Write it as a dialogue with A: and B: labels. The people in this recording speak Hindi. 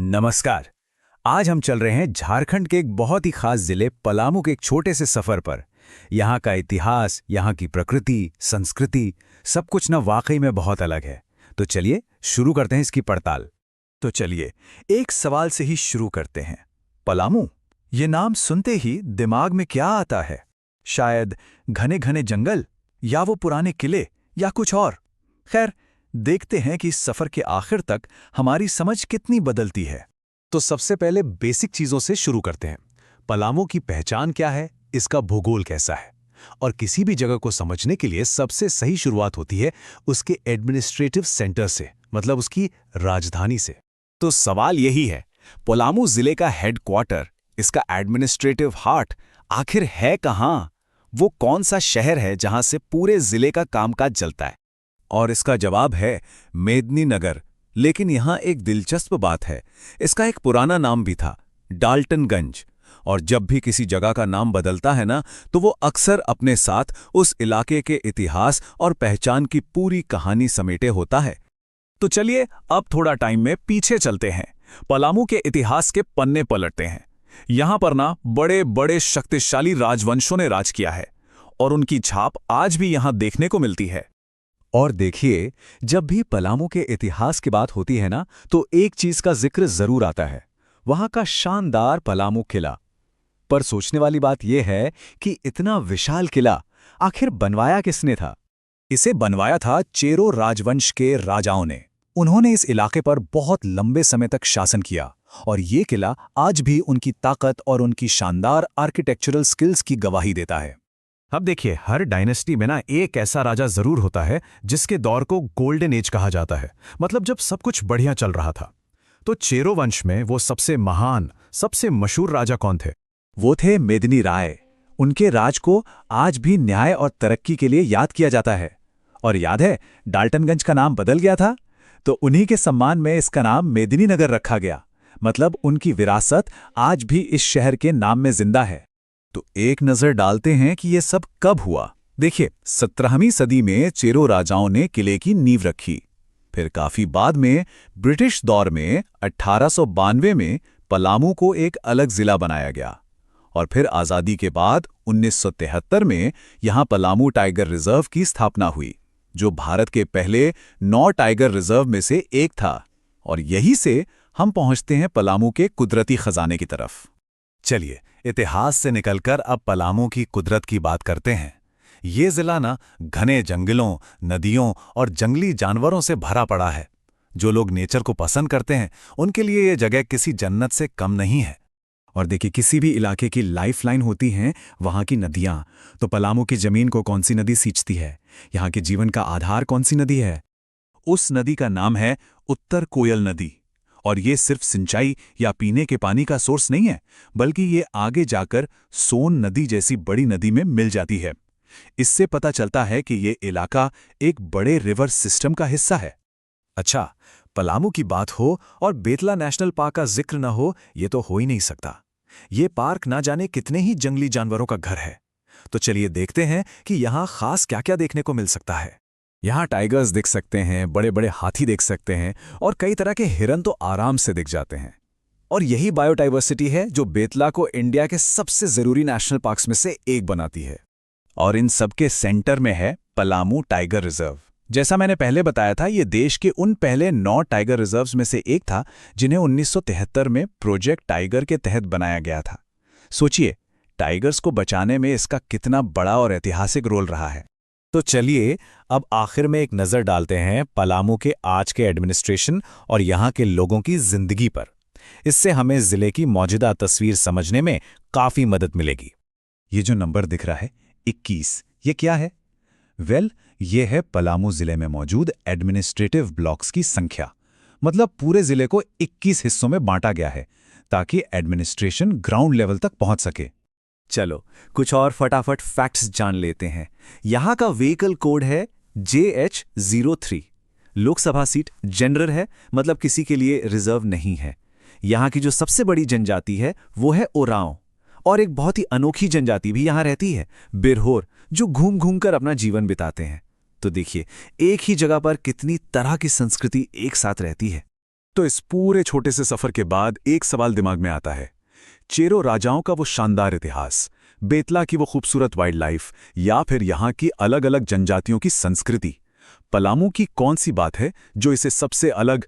A: नमस्कार। आज हम चल रहे हैं झारखंड के एक बहुत ही खास जिले पलामू के एक छोटे से सफर पर। यहाँ का इतिहास, यहाँ की प्रकृति, संस्कृति, सब कुछ ना वाकई में बहुत अलग है। तो चलिए शुरू करते हैं इसकी पड़ताल।
B: तो चलिए एक सवाल से ही शुरू करते हैं। पलामू, ये नाम सुनते ही दिमाग में क्या आता है? शायद घने घने जंगल, या वो पुराने किले, या कुछ और। खैर, देखते हैं कि इस सफर के आखिर तक हमारी समझ कितनी बदलती है।
A: तो सबसे पहले बेसिक चीजों से शुरू करते हैं। पलामू की पहचान क्या है, इसका भूगोल कैसा है, और किसी भी जगह को समझने के लिए सबसे सही शुरुआत होती है उसके एडमिनिस्ट्रेटिव सेंटर से, मतलब उसकी राजधानी से। तो सवाल यही है, पलामू जिले का हेडक्वार्टर, इसका एडमिनिस्ट्रेटिव हार्ट आखिर है कहाँ? वो कौन सा शहर है जहां से पूरे जिले का कामकाज चलता है? और इसका जवाब है मेदिनीनगर। लेकिन यहाँ एक दिलचस्प बात है, इसका एक पुराना नाम भी था, डाल्टनगंज। और जब भी किसी जगह का नाम बदलता है ना, तो वो अक्सर अपने साथ उस इलाके के इतिहास और पहचान की पूरी कहानी समेटे होता है। तो चलिए अब थोड़ा टाइम में पीछे चलते हैं, पलामू के इतिहास के पन्ने पलटते हैं। यहाँ पर ना बड़े बड़े शक्तिशाली राजवंशों ने राज किया है, और उनकी छाप आज भी यहाँ देखने को मिलती है।
B: और देखिए, जब भी पलामू के इतिहास की बात होती है ना, तो एक चीज का जिक्र जरूर आता है, वहां का शानदार पलामू किला। पर सोचने वाली बात यह है कि इतना विशाल किला आखिर बनवाया किसने था?
A: इसे बनवाया था चेरो राजवंश के राजाओं ने। उन्होंने इस इलाके पर बहुत लंबे समय तक शासन किया, और ये किला आज भी उनकी ताकत और उनकी शानदार आर्किटेक्चरल स्किल्स की गवाही देता है। अब देखिए, हर डायनेस्टी में ना एक ऐसा राजा जरूर होता है जिसके दौर को गोल्डन एज कहा जाता है, मतलब जब सब कुछ बढ़िया चल रहा था। तो चेरो वंश में वो सबसे महान, सबसे मशहूर राजा कौन थे?
B: वो थे मेदिनी राय। उनके राज को आज भी न्याय और तरक्की के लिए याद किया जाता है। और याद है, डाल्टनगंज का नाम बदल गया था, तो उन्हीं के सम्मान में इसका नाम मेदिनीनगर रखा गया। मतलब उनकी विरासत आज भी इस शहर के नाम में जिंदा है। तो एक नजर डालते हैं कि ये सब कब हुआ। देखिए, 17वीं सदी में चेरो राजाओं ने किले की नींव रखी। फिर काफी बाद में ब्रिटिश दौर में 1892 में पलामू को एक अलग जिला बनाया गया। और फिर आजादी के बाद 1973 में यहां पलामू टाइगर रिजर्व की स्थापना हुई, जो भारत के पहले 9 टाइगर रिजर्व में से एक था। और यहीं से हम पहुंचते हैं पलामू के कुदरती खजाने की तरफ।
A: चलिए, इतिहास से निकलकर अब पलामू की कुदरत की बात करते हैं। ये जिला ना घने जंगलों, नदियों और जंगली जानवरों से भरा पड़ा है। जो लोग नेचर को पसंद करते हैं, उनके लिए ये जगह किसी जन्नत से कम नहीं है।
B: और देखिए, किसी भी इलाके की लाइफलाइन होती हैं वहां की नदियां। तो पलामू की जमीन को कौन सी नदी सींचती है? यहाँ के जीवन का आधार कौन सी नदी है? उस नदी का नाम है उत्तर कोयल नदी। और ये सिर्फ सिंचाई या पीने के पानी का सोर्स नहीं है, बल्कि ये आगे जाकर सोन नदी जैसी बड़ी नदी में मिल जाती है। इससे पता चलता है कि ये इलाका एक बड़े रिवर सिस्टम का हिस्सा है।
A: अच्छा, पलामू की बात हो और बेतला नेशनल पार्क का जिक्र न हो, ये तो हो ही नहीं सकता। ये पार्क ना जाने कितने ही जंगली जानवरों का घर है। तो चलिए देखते हैं कि यहाँ खास क्या क्या देखने को मिल सकता है। यहाँ टाइगर्स दिख सकते हैं, बड़े बड़े हाथी देख सकते हैं, और कई तरह के हिरन तो आराम से दिख जाते हैं। और यही बायोडाइवर्सिटी है जो बेतला को इंडिया के सबसे जरूरी नेशनल पार्क्स में से एक बनाती है। और इन सबके सेंटर में है पलामू टाइगर रिजर्व। जैसा मैंने पहले बताया था, ये देश के उन पहले 9 टाइगर रिजर्व्स में से एक था, जिन्हें 1973 में प्रोजेक्ट टाइगर के तहत बनाया गया था। सोचिए, टाइगर्स को बचाने में इसका कितना बड़ा और ऐतिहासिक रोल रहा है। तो चलिए अब आखिर में एक नज़र डालते हैं पलामू के आज के एडमिनिस्ट्रेशन और यहाँ के लोगों की जिंदगी पर। इससे हमें जिले की मौजूदा तस्वीर समझने में काफ़ी मदद मिलेगी।
B: ये जो नंबर दिख रहा है 21, ये क्या है? ये है पलामू जिले में मौजूद एडमिनिस्ट्रेटिव ब्लॉक्स की संख्या। मतलब पूरे जिले को 21 हिस्सों में बांटा गया है, ताकि एडमिनिस्ट्रेशन ग्राउंड लेवल तक पहुंच सके।
A: चलो कुछ और फटाफट फैक्ट्स जान लेते हैं। यहाँ का व्हीकल कोड है JH03। लोकसभा सीट जनरल है, मतलब किसी के लिए रिजर्व नहीं है। यहाँ की जो सबसे बड़ी जनजाति है वो है ओरांव, और एक बहुत ही अनोखी जनजाति भी यहाँ रहती है, बिरहोर, जो घूम घूम कर अपना जीवन बिताते हैं। तो देखिए, एक ही जगह पर कितनी तरह की संस्कृति एक साथ रहती है। तो इस पूरे छोटे से सफर के बाद एक सवाल दिमाग में आता है। चेरो राजाओं का वो शानदार इतिहास, बेतला की वो खूबसूरत वाइल्ड लाइफ, या फिर यहाँ की अलग अलग जनजातियों की संस्कृति, पलामू की कौन सी बात है जो इसे सबसे अलग,